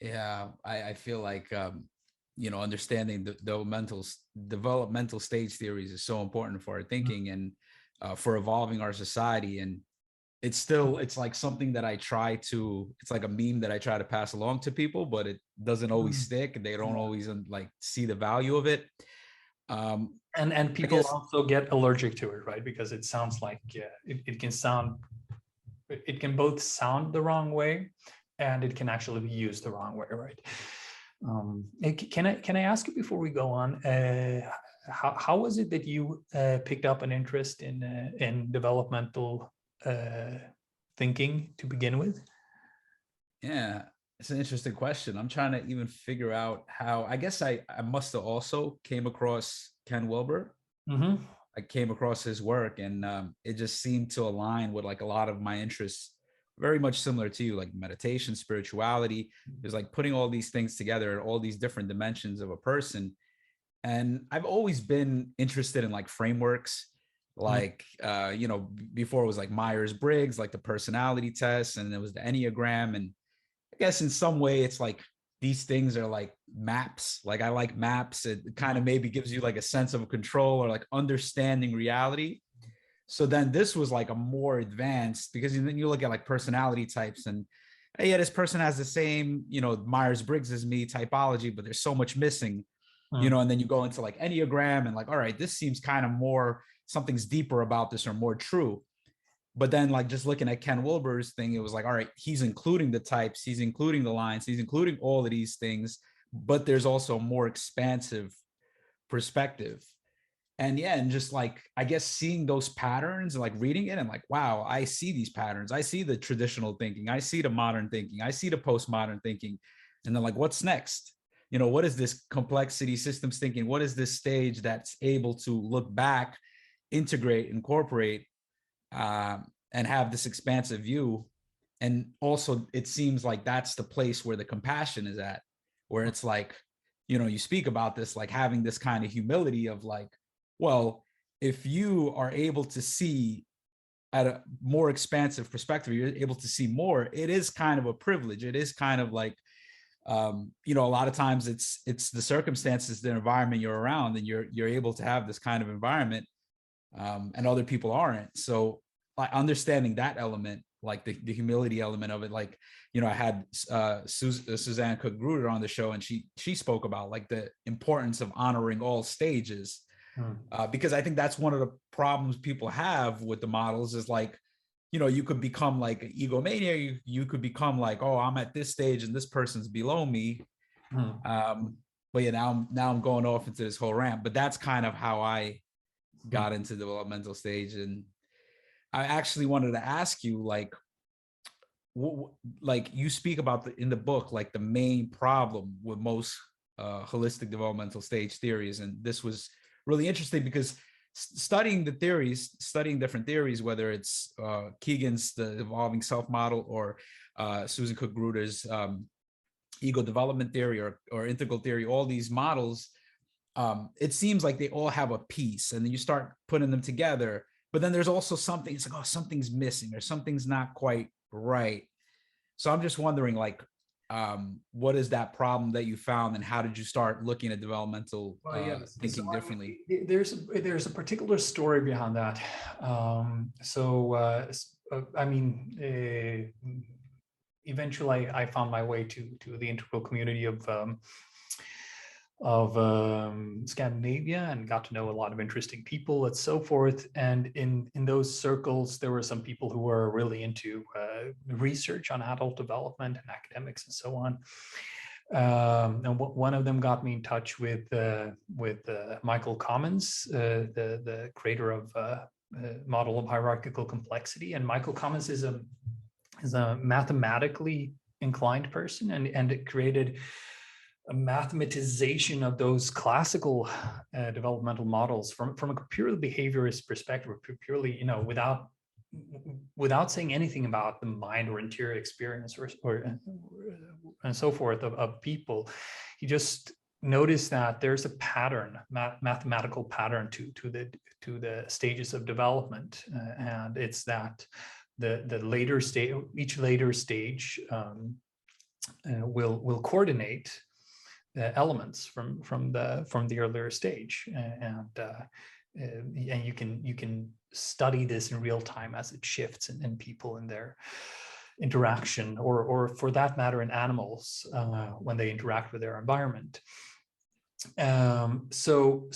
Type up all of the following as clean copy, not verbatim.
Yeah, I feel like understanding the developmental stage theories is so important for our thinking and for evolving our society. And it's like something that it's like a meme that I try to pass along to people, but it doesn't always Mm. stick. They don't Yeah. always like see the value of it. And I people guess, also get allergic to it, right? Because it sounds like it can both sound the wrong way, and it can actually be used the wrong way, right? Can I ask you before we go on, how was it that you picked up an interest in developmental thinking to begin with? yeah, it's an interesting question. I'm trying to even figure out how. I guess I must have also came across Ken Wilber. Mm-hmm. I came across his work, and it just seemed to align with like a lot of my interests, very much similar to you, like meditation, spirituality. There's like putting all these things together, all these different dimensions of a person. And I've always been interested in like frameworks, like before it was like Myers-Briggs, like the personality test, and there was the Enneagram. And I guess in some way it's like these things are like maps. Like I like maps. It kind of maybe gives you like a sense of control or like understanding reality. So then this was like a more advanced, because then you look at like personality types and hey, yeah, this person has the same, Myers-Briggs as me typology, but there's so much missing, and then you go into like Enneagram and like, all right, this seems kind of more, something's deeper about this or more true. But then like just looking at Ken Wilber's thing, it was like, all right, he's including the types, he's including the lines, he's including all of these things, but there's also a more expansive perspective. And yeah, and just like I guess seeing those patterns and like reading it and like, wow, I see these patterns. I see the traditional thinking, I see the modern thinking, I see the postmodern thinking. And then like, what's next? What is this complexity systems thinking? What is this stage that's able to look back, integrate, incorporate, and have this expansive view? And also it seems like that's the place where the compassion is at, where it's like, you speak about this, like having this kind of humility of like, well, if you are able to see at a more expansive perspective, you're able to see more, it is kind of a privilege. It is kind of like, a lot of times it's the circumstances, the environment you're around, and you're able to have this kind of environment, and other people aren't. So like understanding that element, like the humility element of it, like, I had Suzanne Cook-Gruder on the show, and she spoke about like the importance of honoring all stages, because I think that's one of the problems people have with the models is like, you could become like an egomaniac. You could become like, oh, I'm at this stage and this person's below me. But yeah, now I'm going off into this whole rant, but that's kind of how I got into developmental stage. And I actually wanted to ask you, like, like you speak about in the book, like the main problem with most holistic developmental stage theories. And this was really interesting because studying different theories, whether it's Keegan's the evolving self model or Susan Cook-Gruder's ego development theory or integral theory, all these models, it seems like they all have a piece, and then you start putting them together. But then there's also something, it's like, oh, something's missing or something's not quite right. So I'm just wondering, like, what is that problem that you found, and how did you start looking at developmental So thinking differently? there's a particular story behind that. I mean, eventually I found my way to the integral community of Scandinavia and got to know a lot of interesting people and so forth. And in those circles, there were some people who were really into research on adult development and academics and so on. And one of them got me in touch with Michael Commons, the creator of model of hierarchical complexity. And Michael Commons is a mathematically inclined person, and it created a mathematization of those classical developmental models from a purely behaviorist perspective, purely, without saying anything about the mind or interior experience or and so forth of people. He just noticed that there's a pattern, mathematical pattern to the stages of development, and it's that the later stage, each later stage will coordinate elements from the earlier stage, and you can study this in real time as it shifts in people in their interaction, or for that matter in animals when they interact with their environment. So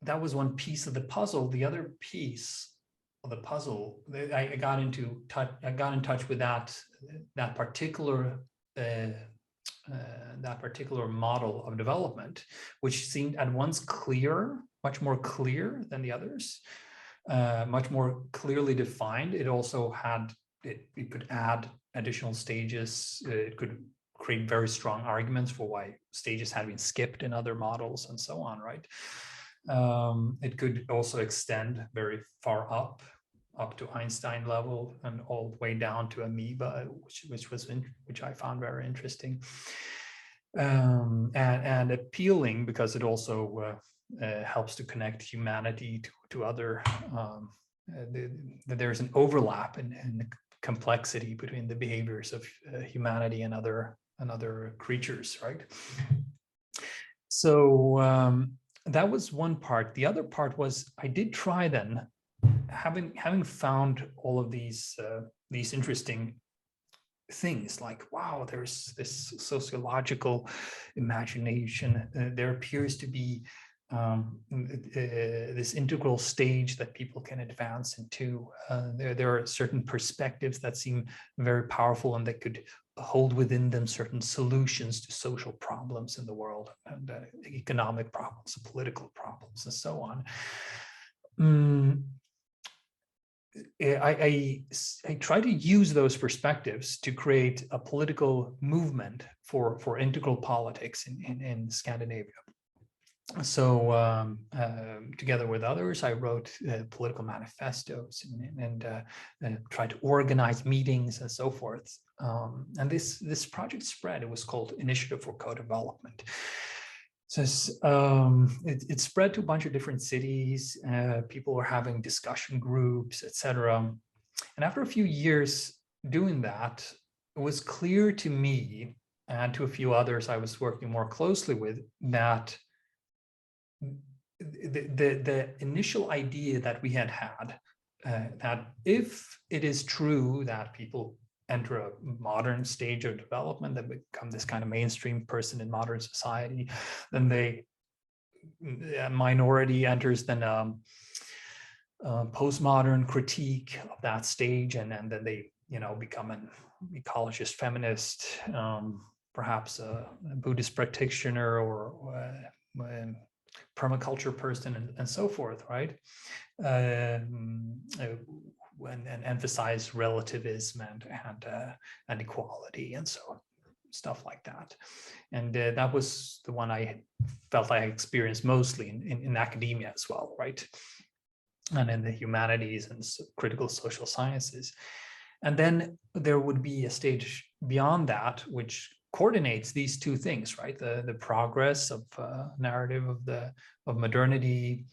that was one piece of the puzzle. The other piece of the puzzle, I got in touch with that particular model of development, which seemed at once clear, much more clear than the others, much more clearly defined. It also had, it could add additional stages. It could create very strong arguments for why stages had been skipped in other models and so on, right? It could also extend very far up to Einstein level and all the way down to amoeba, which I found very interesting and appealing, because it also helps to connect humanity to other. There's an overlap in the complexity between the behaviors of humanity and other creatures, right? So that was one part. The other part was, I did try then, having found all of these interesting things, like, wow, there's this sociological imagination. There appears to be this integral stage that people can advance into. There are certain perspectives that seem very powerful, and that could hold within them certain solutions to social problems in the world, and economic problems, political problems, and so on. I try to use those perspectives to create a political movement for integral politics in Scandinavia. So together with others, I wrote political manifestos and tried to organize meetings and so forth. And this project spread. It was called Initiative for Co-Development. So it spread to a bunch of different cities. People were having discussion groups, etc. And after a few years doing that, it was clear to me and to a few others I was working more closely with that the initial idea that we had that if it is true that people enter a modern stage of development, that become this kind of mainstream person in modern society, then a minority enters then postmodern critique of that stage, and then they become an ecologist, feminist, perhaps a Buddhist practitioner, or permaculture person, and so forth, right? And emphasize relativism and equality, and so stuff like that. And that was the one I felt I experienced mostly in academia as well, right? And in the humanities and critical social sciences. And then there would be a stage beyond that, which coordinates these two things, right? The progress of narrative of modernity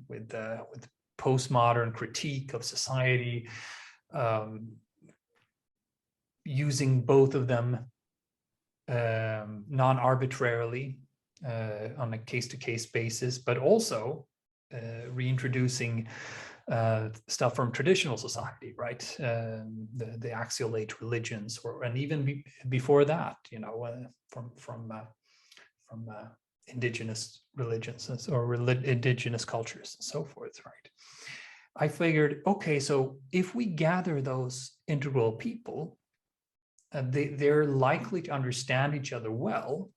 with postmodern critique of society, using both of them non-arbitrarily on a case-to-case basis, but also reintroducing stuff from traditional society, right? The axial age religions, and even before that, from indigenous religions or indigenous cultures and so forth, right? I figured, okay, so if we gather those integral people, they're likely to understand each other well,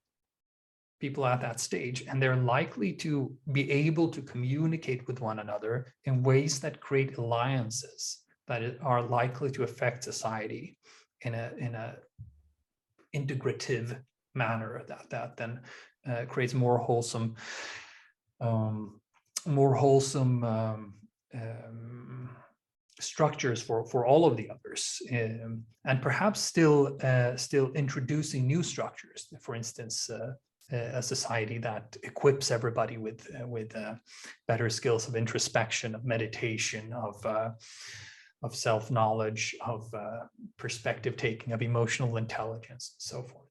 people at that stage, and they're likely to be able to communicate with one another in ways that create alliances that are likely to affect society in a integrative manner that then creates more wholesome structures for all of the others, and perhaps still introducing new structures. For instance, a society that equips everybody with better skills of introspection, of meditation, of self-knowledge, of perspective taking, of emotional intelligence, and so forth.